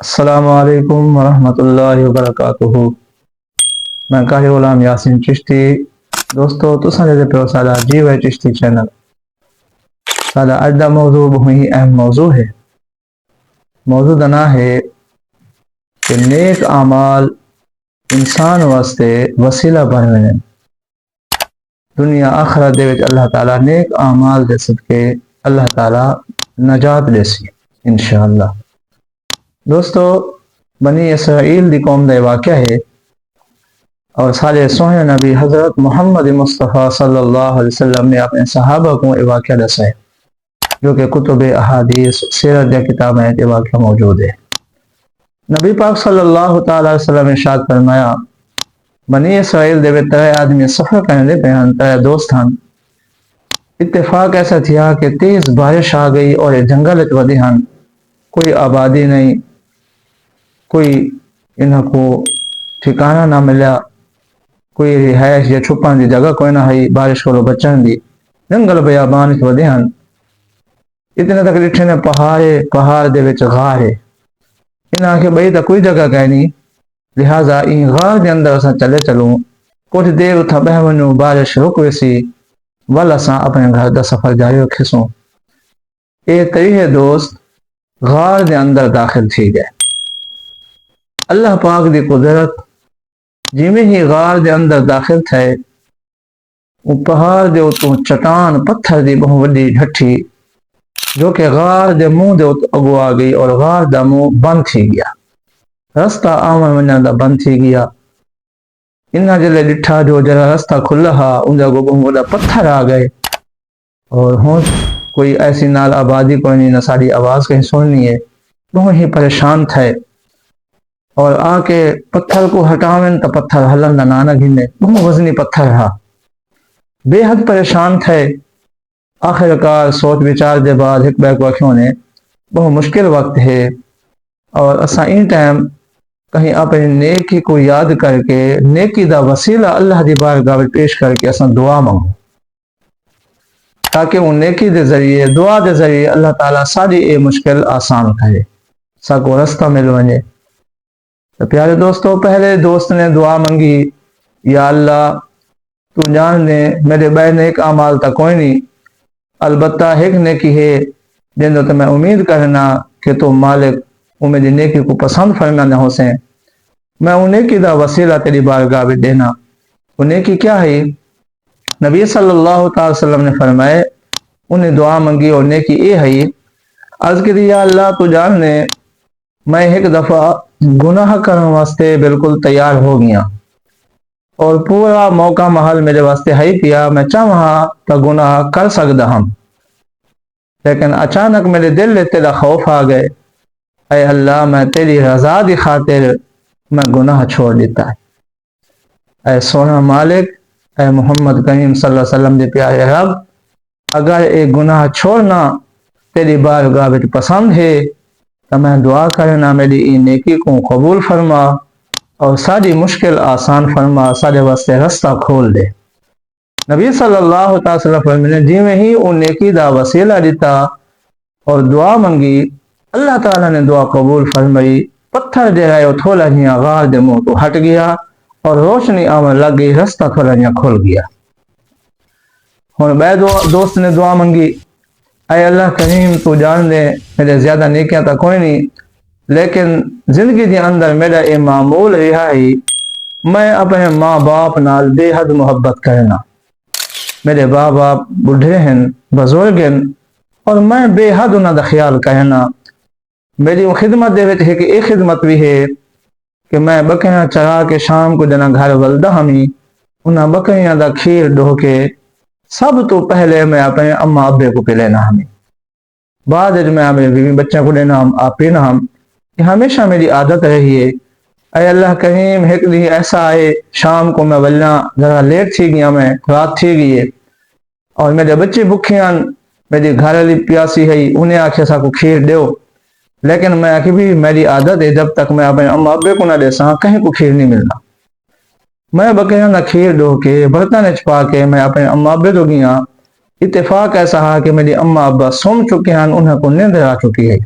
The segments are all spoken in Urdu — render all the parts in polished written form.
السلام علیکم ورحمۃ اللہ وبرکاتہ۔ میں قاری غلام یاسین چشتی۔ دوستو تساں دے پیو ساڈا جی وے چشتی چینل۔ ساڈا اج دا موضوع بہت ہی اہم موضوع ہے۔ موضوع دا نام ہے کہ نیک اعمال انسان واسطے وسیلہ بن وین۔ دنیا آخرت دے وچ اللہ تعالیٰ نیک اعمال دے صدقے اللہ تعالیٰ نجات دے سی انشاءاللہ۔ دوستو بنی اسرائیل دی قوم دا واقعہ ہے اور سارے سوہنے نبی حضرت محمد مصطفیٰ صلی اللہ علیہ وسلم نے اپنے صحابہ کو یہ واقعہ دسا ہے، جو کہ کتب احادیث سیرت یا کتاب میں یہ واقعہ موجود ہے۔ نبی پاک صلی اللہ تعالیٰ علیہ وسلم نے ارشاد فرمایا، بنی اسرائیل دے وچ ترے آدمی سفر کرنے پہ ہن، ترے دوست ہن۔ اتفاق ایسا تھیا کہ تیز بارش آ گئی اور یہ جنگل وچ ودے ہن، کوئی آبادی نہیں، کوئی انہاں کو ٹھکانہ نہ ملیا، کوئی رہائش یا چھپن دی جگہ کوئی نہ ہے بارش کو بچن دی، جنگل بیابان وچ ودے ہن۔ اتنے تک ڈٹھے نے پہاڑ دے وچ غار ہے۔ انہاں کہ بھئی تا کوئی جگہ کہیں نہیں، لہٰذا این غار دے اندر اساں چلے چلوں، کچھ دیر اتھا بہ ونوں، بارش رک ویسی، ول اساں اپنے گھر دا سفر جاری رکھیسوں۔ اے تریہ دوست غار دے اندر داخل تھی گئے۔ اللہ پاک دی قدرت جویں ہی غار دے اندر داخل تھے، وہ پہاڑ دے اتوں چٹان پتھر دی بہت وڈی ڈھٹی جو کہ غار دے منہ دے اگو آ گئی اور غار دا منہ بند تھی گیا، رستہ آمن ونجن دا بند تھی گیا۔ انہاں جلے ڈٹھا جو جرا رستہ کھلا ہا، ان جا بہت وڈا پتھر آ گئے اور ہوں کوئی ایسی نال آبادی کوئی نہیں، نہ ساری آواز کہیں سننی ہے، بہت ہی پریشان تھے اور آ کے پتھر کو ہٹاویں تو پتھر ہلن نہ نہ گھنے، بہت وزنی پتھر رہا، بے حد پریشان تھے۔ آخرکار سوچ وچار دے بعد ایک بیک واقعوں نے بہت مشکل وقت ہے اور اساں ان ٹائم کہیں اپنی نیکی کو یاد کر کے نیکی دا وسیلہ اللہ دی بارگاہ میں پیش کر کے اساں دعا مانگو، تاکہ وہ نیکی دے ذریعے دعا دے ذریعے اللہ تعالیٰ ساری اے مشکل آسان کرے، سا کو رستہ مل ونجے۔ تو پیارے دوستو، پہلے دوست نے دعا منگی، یا اللہ تو جان دے میرے بے نیک اعمال تا کوئی نہیں، البتہ ایک نیکی ہے جن تو میں امید کرنا کہ تو مالک وہ میری نیکی کو پسند فرمانا ہو سے، میں وہ نیکی دا وسیلہ تیری بارگاہ میں دینا۔ وہ نیکی کیا ہے؟ نبی صلی اللہ تعالی وسلم نے فرمائے، انہیں دعا منگی اور نیکی یہ ہے، عرض کی یا اللہ تو جان نے میں ایک دفعہ گناہ کرنے واسطے بالکل تیار ہو گیا اور پورا موقع محل میرے واسطے ہے پیا، میں چاہاں تا گناہ کر سکتا ہم، لیکن اچانک میرے دل میں تیرا خوف آ گئے، اے اللہ میں تیری رضا دی خاطر میں گناہ چھوڑ دیتا ہے۔ اے سونا مالک، اے محمد کریم صلی اللہ علیہ وسلم دے پیارے رب، اگر ایک گناہ چھوڑنا تیری بارگاہ میں پسند ہے تو میں دعا کرنا میری این نیکی کو قبول فرما اور ساری مشکل آسان فرما، سارے واسطے رستہ کھول دے۔ نبی صلی اللہ علیہ وسلم فرمانے جی میں ہی ان نیکی دا وسیلہ دیتا اور دعا منگی، اللہ تعالیٰ نے دعا قبول فرمائی، پتھر دے رہے تھوڑا جہاں غار دے منہ تو ہٹ گیا اور روشنی آمن لگ گئی، رستہ تھوڑا جہاں کھل گیا۔ اور بے دوست نے دعا منگی، اے اللہ کریم تو جان دے میرے زیادہ نیکیاں تا کوئی نہیں، لیکن زندگی دے اندر میرا یہ معمول رہا ہے، میں اپنے ماں باپ نال بے حد محبت کرنا، میرے باپ باپ بڑھے ہیں، بزرگ ہیں اور میں بے حد انہاں دا خیال کرنا۔ میری خدمت دے وچ ہے کہ ایک خدمت بھی ہے کہ میں بکریاں چرا کے شام کو جنا گھر ولدہ ہمیں انہاں بکریاں دا کھیر ڈھو کے سب تو پہلے میں اپنے اماں ابے کو پلینا ہمیں، بعد میں اپنے بیوی بچوں کو لینا ہم، آپ پینا ہم، یہ ہمیشہ میری عادت رہی ہے۔ اے اللہ کریم ایک دن ایسا آئے شام کو میں ولنا ذرا لیٹ تھی گیا، میں رات تھی گئی ہے اور میرے بچے بکھے ہیں، میری گھر والی پیاسی ہے، انہیں آخیا سا کو کھیر دیو، لیکن میں آخی بھی میری عادت ہے جب تک میں اپنے اماں ابے کو نہ دے سا کہیں کو کھیر نہیں ملنا۔ میں بکریاں نہ کھیر ڈو کے برتن چھپا کے میں اپنے اماں ابے تو گیا، اتفاق ایسا ہے کہ میری اماں ابا سم چکے ہیں، انہیں کو نیند آ چکی ہے۔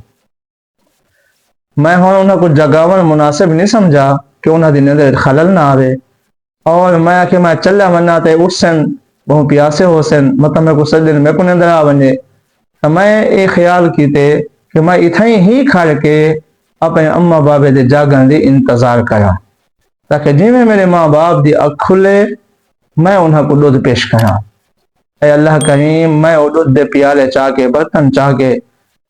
میں ہوں انہوں کو جگاون مناسب نہیں سمجھا کہ انہوں دی نیندر خلل نہ آوے، اور میں آکے میں چلیا منا تے اٹھ سن بہوں پیاسے ہو سن مطلب میں کو سجدن میں کو نیندر آ ونجے، تو میں یہ خیال کیتے کہ میں اتھائی ہی کھڑ کے اپنے اماں بابے دے جاگن دی انتظار کرا، تاکہ جی میں میرے ماں باپ دی اکھ کھلے میں انہاں کو دودھ پیش کرا۔ اے اللہ کریم، میں وہ دودھ دے پیالے چاہ کے برتن چاہ کے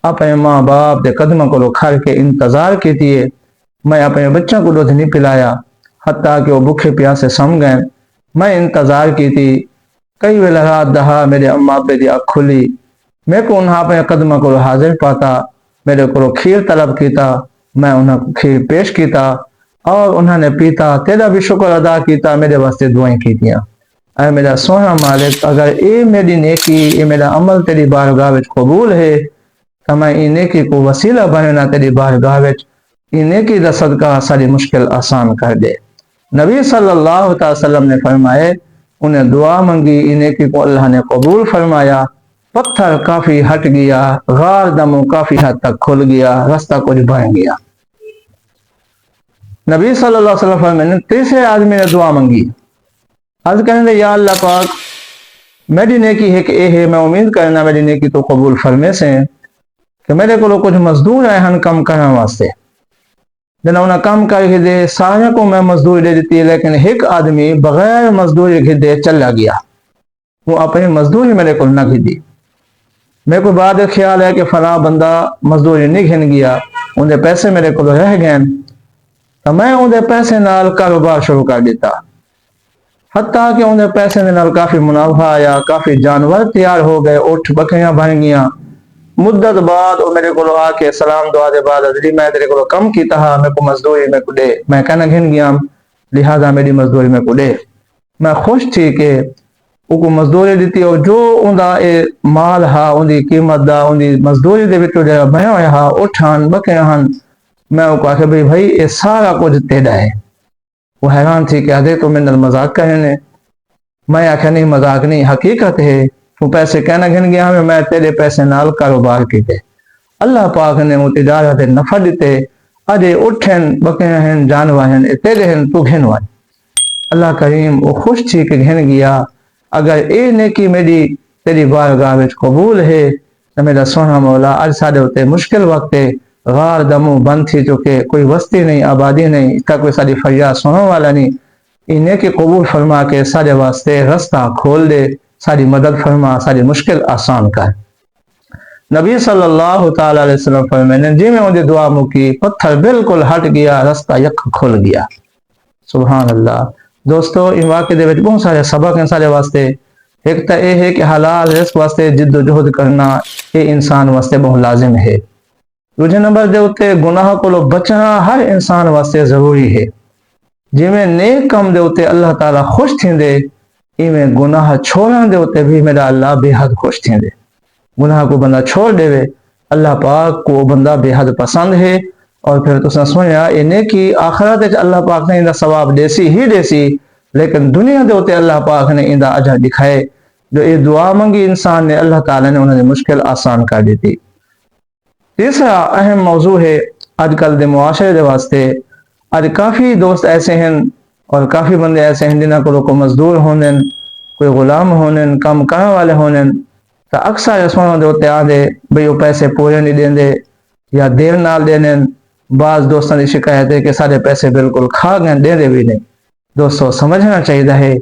اپنے ماں باپ دے قدموں کو کھڑ کے انتظار کیتی ہے۔ میں اپنے بچوں کو دودھ نہیں پلایا حتیٰ کہ وہ بھوکے پیاسے سم گئے۔ میں انتظار کیتی، کئی ویلے رات دہا میرے اماں ابے دی اکھ کھلی، میں کو انہاں اپنے قدموں کو حاضر پاتا، میرے کو کھیر طلب کیتا، میں انہاں کو کھیر پیش کیتا اور انہوں نے پیتا، تیرا بھی شکر ادا کیتا، میرے واسطے دعائیں کیتیاں۔ اے میرا سونا مالک، اگر اے میری نیکی، اے میرا عمل تیری بارگاہ وچ قبول ہے تو میں اے نیکی کو وسیلہ بننا تیری بارگاہ وچ، اے نیکی دا صدقہ ساری مشکل آسان کر دے۔ نبی صلی اللہ علیہ وسلم نے فرمائے، انہیں دعا منگی، اے نیکی کو اللہ نے قبول فرمایا، پتھر کافی ہٹ گیا، غار دموں کافی حد تک کھل گیا، رستہ کچھ بن گیا۔ نبی صلی اللہ علیہ وسلم فرمائے، تیسرے آدمی نے دعا منگی، عرض کرنے یا اللہ پاک، میری نیکی ہے کہ اے ہے، میں امید کرنا میری نیکی تو قبول فرمے سے کہ میرے کو کچھ مزدور آئے ہن کم کرنے واسطے، جنہوں نے کم کر کے دے، سارے کو میں مزدور دے دیتی، لیکن ایک آدمی بغیر مزدوری کے دے چلا گیا، وہ اپنی مزدوری میرے کو نہ گھی دی۔ میرے کو بعد خیال ہے کہ فلاں بندہ مزدوری نہیں گھن گیا، ان دے پیسے میرے کو رہ گئے، تو میں ان دے پیسے نال کاروبار شروع کر دیتا، حتیٰ کہ ان دے پیسے نال کافی منافع آیا، کافی جانور تیار ہو گئے، اٹھ بکریاں بن گیا۔ مدت بعد وہ میرے کو آ کے سلام دعا دے بعد حضری میں تیرے کو کم کیتا ہا، میں کو مزدوری میں کو دے، میں کہنا گھن گیا لہذا میری مزدوری میں کو دے۔ میں خوش تھی کہ وہ کو مزدوری دیتی، اور جو ان دا مال ہا، ان دی قیمت دا، ان دی مزدوری دے وچوں جڑا بنیا ہویا ہا، اٹھ ہن بکریاں ہن، میں وہ کہا کہ بھائی یہ سارا کچھ تیرا ہے۔ وہ حیران تھی کہ آدھے تو میرے مذاق کرنے، میں آخیا نہیں مذاق نہیں، حقیقت ہے، تو پیسے کہنا گھن گیا ہمیں، میں تیرے پیسے نال کاروبار کیتے، اللہ پاک نے وہ تجارت نفع دیتے، اجے اٹھن بکریاں ہیں جانور ہیں تیرے ہیں تو گھن وائے۔ اللہ کریم وہ خوش تھی کہ گھن گیا، اگر اے نیکی میری تیری بارگاہ وچ قبول ہے تو میرا سونا مولا اج ساڈے ہوتے مشکل وقت ہے، غار دموں بند تھی چکے، کوئی وسطی نہیں، آبادی نہیں، اس کا کوئی ساری فریاد سننے والا نہیں، انہیں کی قبول فرما کے سارے واسطے رستہ کھول دے، ساری مدد فرما، ساری مشکل آسان کر۔ نبی صلی اللہ تعالی علیہ وسلم فرمائے، جی میں انہیں دعا مکی، پتھر بالکل ہٹ گیا، رستہ یک کھل گیا۔ سبحان اللہ۔ دوستو ان واقعے دے وچ بہت سارے سبق ہیں سارے واسطے۔ ایک تو یہ ہے کہ حلال رزق واسطے جد و جہد کرنا یہ انسان واسطے بہت لازم ہے۔ دوسرے نمبر دے اتے گناہ کو بچنا ہر انسان واسطے ضروری ہے۔ جی میں نیک کم دے اتے اللہ تعالیٰ خوش تھیندے، میں گناہ چھوڑن دے اتے بھی میرا اللہ بے حد خوش تھیندے۔ گناہ کو بندہ چھوڑ دے وے، اللہ پاک کو بندہ بے حد پسند ہے، اور پھر تو سنیا انہیں کی آخرت اللہ پاک نے اندہ ثواب دیسی ہی دیسی، لیکن دنیا دے ہوتے اللہ پاک نے اندہ اجر دکھائے۔ جو یہ دعا منگی انسان نے، اللہ تعالیٰ نے انہوں نے مشکل آسان کر دیتی۔ تیسرا اہم موضوع ہے آج کل دے معاشرے دے واسطے، آج کافی دوست ایسے ہیں اور کافی بندے ایسے ہیں جنہاں کو مزدور ہونے، کوئی غلام ہونے، کام کرنے والے ہونے، تو اکثر سونا دے ہوتے آدھے بھئی وہ پیسے پورے نہیں دیں دے یا دیر نال دینے۔ بعض دوستوں کی شکایت ہے کہ سارے پیسے بالکل کھا گئے، دے دے بھی نہیں۔ دوستو سمجھنا چاہیے ہے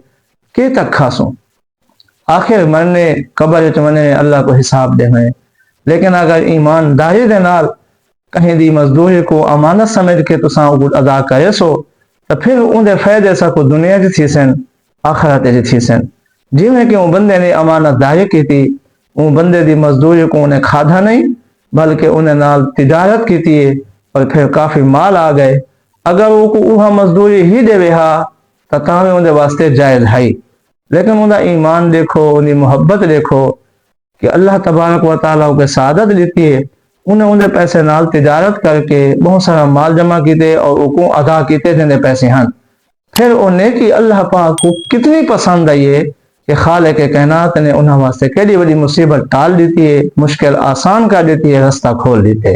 کہ تک کھاسوں، آخر مرنے قبر چمنے اللہ کو حساب دے میں، لیکن اگر ایمانداری دے نال کہیں دی مزدوری کو امانت سمجھ کے تو ساں کو ادا کرے سو، تو پھر ان دے فائدے سا کو دنیا جی تھی سن، آخرت جی تھی سن۔ جی میں کہ وہ بندے نے امانت داری کی تھی، وہ بندے دی مزدوری کو انہیں کھادا نہیں بلکہ انہیں نال تجارت کی تھی، اور پھر کافی مال آ گئے۔ اگر وہ کو اوہا مزدوری ہی دے وہا تو تاہمیں ان دے واسطے جائز ہے، لیکن ان دا ایمان دیکھو، ان دی محبت دیکھو کہ اللہ تبارک و تعالیٰ کے سعادت دیتی ہے، انہیں ان دے پیسے نال تجارت کر کے بہت سارا مال جمع کیتے اور ان کو ادا کیتے جن دے پیسے ہیں۔ پھر انہیں کہ اللہ پاک کو کتنی پسند آئی ہے کہ خالق کائنات نے انہاں واسطے کیڑی بڑی مصیبت ٹال دیتی ہے، مشکل آسان کر دیتی ہے، رستہ کھول دیتے۔